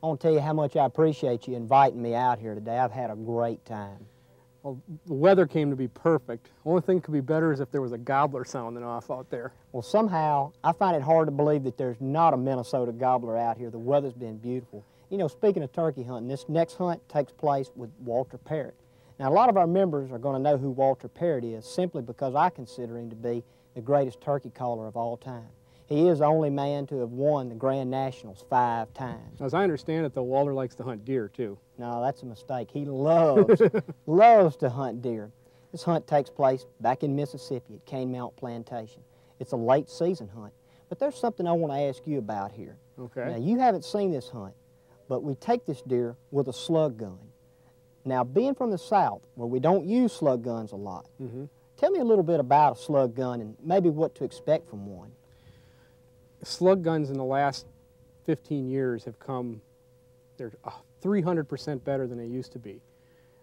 I want to tell you how much I appreciate you inviting me out here today. I've had a great time. Well, the weather came to be perfect. Only thing could be better is if there was a gobbler sounding off out there. Well, somehow, I find it hard to believe that there's not a Minnesota gobbler out here. The weather's been beautiful. You know, speaking of turkey hunting, this next hunt takes place with Walter Parrott. Now, a lot of our members are going to know who Walter Parrott is simply because I consider him to be the greatest turkey caller of all time. He is the only man to have won the Grand Nationals 5 times. As I understand it, though, Walter likes to hunt deer, too. No, that's a mistake. He loves, loves to hunt deer. This hunt takes place back in Mississippi at Cane Mountain Plantation. It's a late season hunt. But there's something I want to ask you about here. Okay. Now, you haven't seen this hunt, but we take this deer with a slug gun. Now, being from the South, where we don't use slug guns a lot, tell me a little bit about a slug gun and maybe what to expect from one. Slug guns in the last 15 years have come, they're 300% better than they used to be.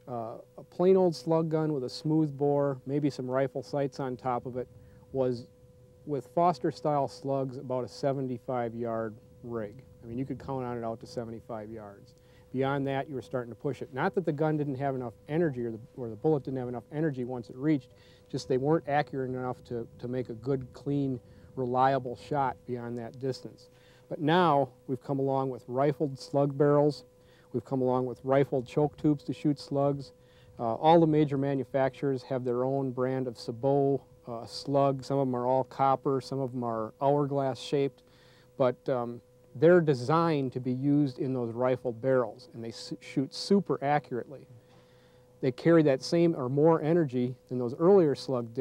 A plain old slug gun with a smooth bore, maybe some rifle sights on top of it, was, with Foster-style slugs, about a 75-yard rig. I mean, you could count on it out to 75 yards. Beyond that, you were starting to push it. Not that the gun didn't have enough energy or the bullet didn't have enough energy once it reached, just they weren't accurate enough to make a good, clean, reliable shot beyond that distance. But now we've come along with rifled slug barrels. We've come along with rifled choke tubes to shoot slugs. All the major manufacturers have their own brand of sabot slug. Some of them are all copper, some of them are hourglass shaped, but they're designed to be used in those rifled barrels, and they shoot super accurately. They carry that same or more energy than those earlier slugs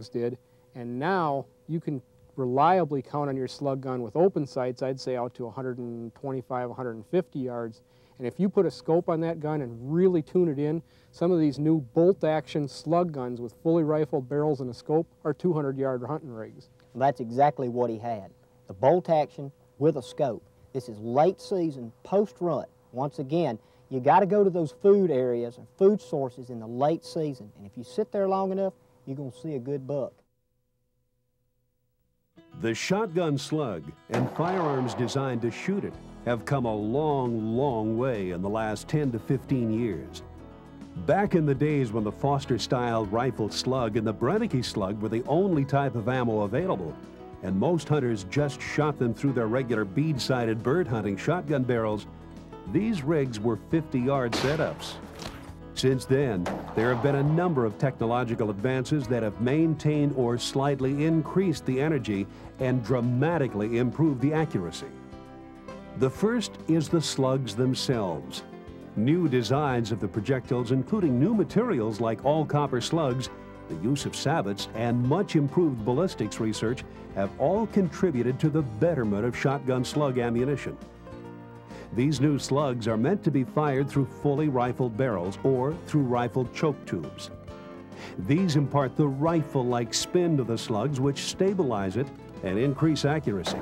did, and now you can reliably count on your slug gun with open sights, I'd say out to 125, 150 yards. And if you put a scope on that gun and really tune it in, some of these new bolt-action slug guns with fully rifled barrels and a scope are 200-yard hunting rigs. Well, that's exactly what he had, the bolt-action with a scope. This is late season, post-rut. Once again, you got to go to those food areas and food sources in the late season. And if you sit there long enough, you're going to see a good buck. The shotgun slug and firearms designed to shoot it have come a long, long way in the last 10 to 15 years. Back in the days when the Foster-style rifled slug and the Brennecke slug were the only type of ammo available, and most hunters just shot them through their regular bead-sighted bird hunting shotgun barrels, these rigs were 50-yard setups. Since then, there have been a number of technological advances that have maintained or slightly increased the energy and dramatically improved the accuracy. The first is the slugs themselves. New designs of the projectiles, including new materials like all-copper slugs, the use of sabots, and much improved ballistics research have all contributed to the betterment of shotgun slug ammunition. These new slugs are meant to be fired through fully rifled barrels or through rifled choke tubes. These impart the rifle-like spin to the slugs, which stabilize it and increase accuracy.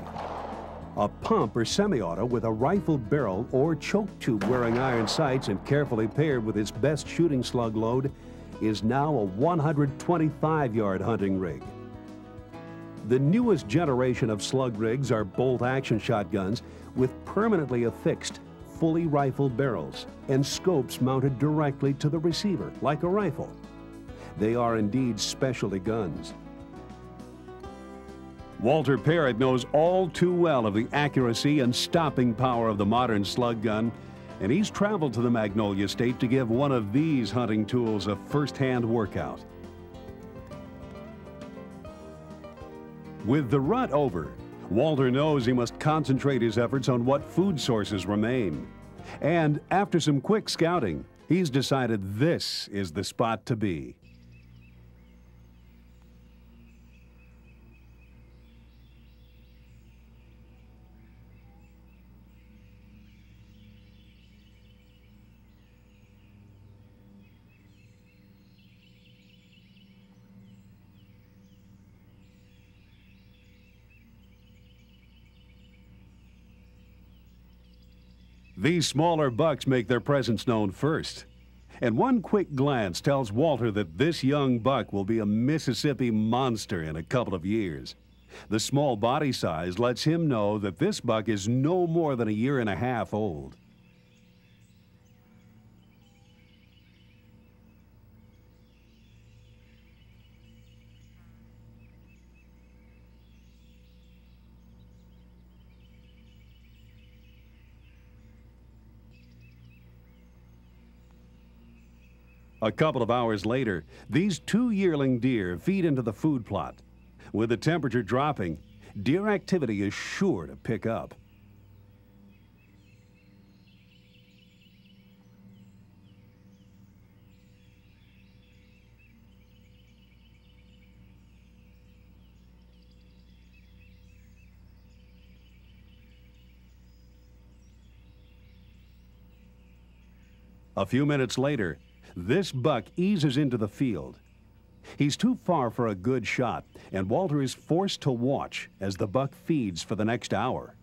A pump or semi-auto with a rifled barrel or choke tube wearing iron sights and carefully paired with its best shooting slug load is now a 125-yard hunting rig. The newest generation of slug rigs are bolt-action shotguns with permanently affixed, fully rifled barrels and scopes mounted directly to the receiver, like a rifle. They are indeed specialty guns. Walter Parrott knows all too well of the accuracy and stopping power of the modern slug gun, and he's traveled to the Magnolia State to give one of these hunting tools a first-hand workout. With the rut over, Walter knows he must concentrate his efforts on what food sources remain. And after some quick scouting, he's decided this is the spot to be. These smaller bucks make their presence known first. And one quick glance tells Walter that this young buck will be a Mississippi monster in a couple of years. The small body size lets him know that this buck is no more than a year and a half old. A couple of hours later, these 2 yearling deer feed into the food plot. With the temperature dropping, deer activity is sure to pick up. A few minutes later, this buck eases into the field. He's too far for a good shot, and Walter is forced to watch as the buck feeds for the next hour.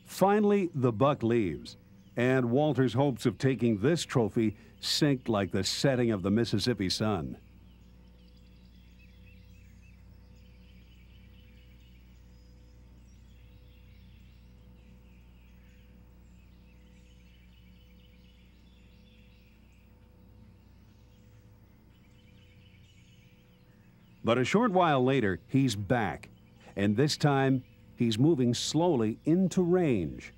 Finally, the buck leaves, and Walter's hopes of taking this trophy sink like the setting of the Mississippi sun. But a short while later, he's back, and this time, he's moving slowly into range.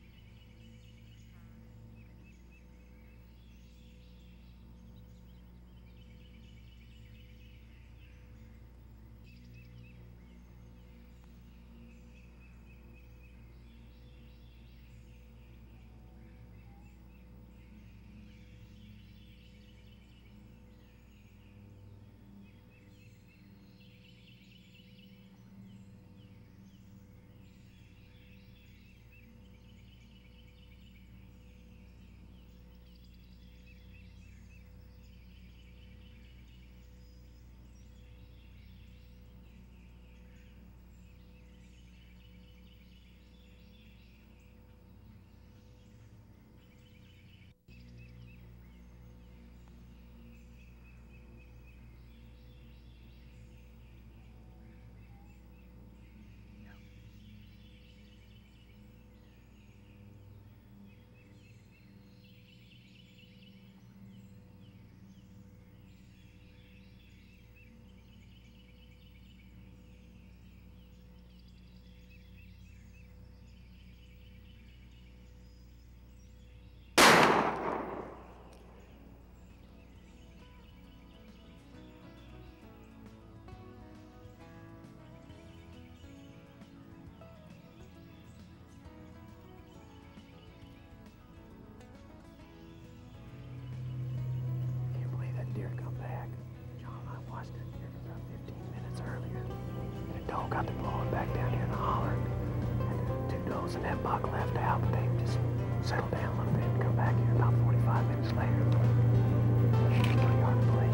Got to blow it back down here in the holler. And the 2 does and that buck left out, but they just settled down a little bit and come back here about 45 minutes later. It's pretty hard to believe.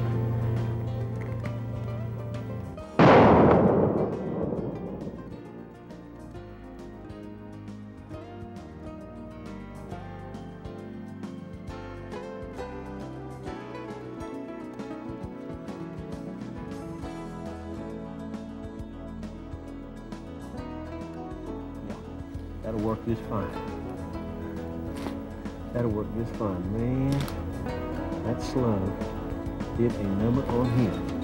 That'll work just fine. That'll work just fine, man. That slug hit a number on him.